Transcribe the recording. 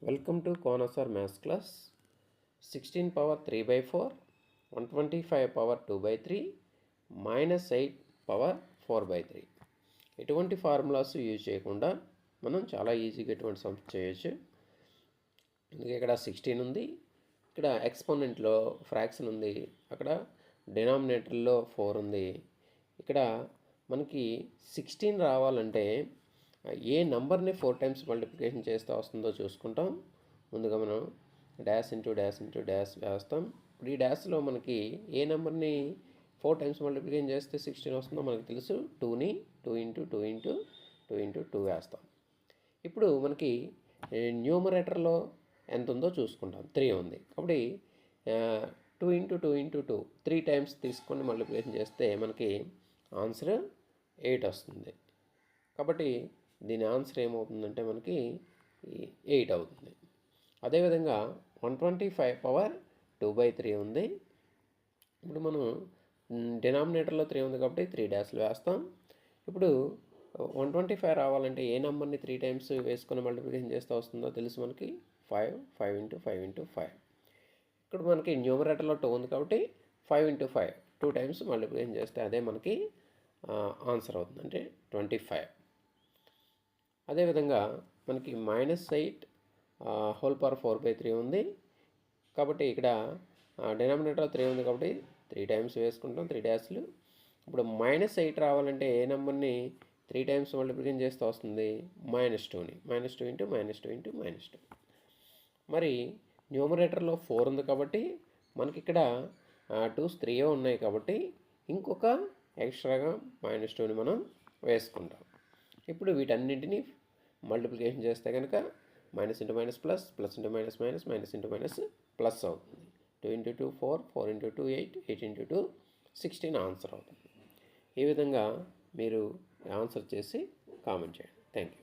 Welcome to Conasar Maths class. 16 power 3 by 4, 125 power 2 by 3, minus 8 power 4 by 3. ఎటువంటి formulas use చేయకుండా మనం చాలా ఈజీగా ఎటువంటి సమ్స్ చేయొచ్చు. అందుకే ఇక్కడ 16 ఉంది, ఇక్కడ ఎక్స్పోనెంట్లో ఫ్రాక్షన్ ఉంది, అక్కడ డినామినేటర్లో 4 ఉంది. ఇక్కడ మనకి 16 రావాలంటే ఏ నెంబర్ని 4 టైమ్స్ మల్టిప్లికేషన్ చేస్తే వస్తుందో చూసుకుంటాం. ముందుగా మనం dash into dash into dash వేస్తాం. ఇప్పుడు ఈ డాష్లో మనకి ఏ నెంబర్ని 4 టైమ్స్ మల్టిప్లికేషన్ చేస్తే 16 వస్తుందో మనకు తెలుసు. 2ని 2 ఇంటూ 2 ఇంటూ 2 ఇంటూ 2 వేస్తాం. ఇప్పుడు మనకి న్యూమరేటర్లో ఎంత ఉందో చూసుకుంటాం. 3 ఉంది కాబట్టి 2 ఇంటూ 2 ఇంటూ 2 3 టైమ్స్ తీసుకొని మల్టిప్లికేషన్ చేస్తే మనకి ఆన్సర్ 8 వస్తుంది. కాబట్టి దీని ఆన్సర్ ఏమవుతుందంటే మనకి 8 అవుతుంది. అదేవిధంగా 125 పవర్ 2 by 3 ఉంది. ఇప్పుడు మనం డినామినేటర్లో 3 ఉంది కాబట్టి 3 డాష్లు వేస్తాం. ఇప్పుడు 125 రావాలంటే ఏ నెంబర్ని 3 టైమ్స్ వేసుకొని మల్టిప్లికేషన్ చేస్తే వస్తుందో తెలుసు మనకి. 5 ఇంటూ 5 ఇంటూ 5. ఇక్కడ మనకి న్యూమరేటర్లో 2 ఉంది కాబట్టి 5 ఇంటూ 5 2 టైమ్స్ మల్టిప్లికేషన్ చేస్తే అదే మనకి ఆన్సర్ అవుతుంది, అంటే 25. అదేవిధంగా మనకి -8 హోల్ పవర్ 4 by 3 ఉంది కాబట్టి ఇక్కడ డినామినేటర్ 3 ఉంది కాబట్టి 3 టైమ్స్ వేసుకుంటాం, 3 డాష్లు. ఇప్పుడు -8 రావాలంటే ఏ నెంబర్ని 3 టైమ్స్ మల్టిప్లికేషన్ చేస్తే వస్తుంది? -2ని. -2 ఇంటూ -2 ఇంటూ -2. మరి న్యూమరేటర్లో 4 ఉంది కాబట్టి మనకి ఇక్కడ 2's 3 ఉన్నాయి కాబట్టి ఇంకొక ఎక్స్ట్రాగా -2ని మనం వేసుకుంటాం. ఇప్పుడు వీటన్నింటినీ మల్టిప్లికేషన్ చేస్తే కనుక minus into minus plus, plus into minus minus, minus into minus plus అవుతుంది. 2 ఇంటూ 2 4, 4 ఇంటూ 2 8, 8 ఇంటూ 2 16 ఆన్సర్ అవుతుంది. ఈ విధంగా మీరు ఆన్సర్ చేసి కామెంట్ చేయండి. Thank you.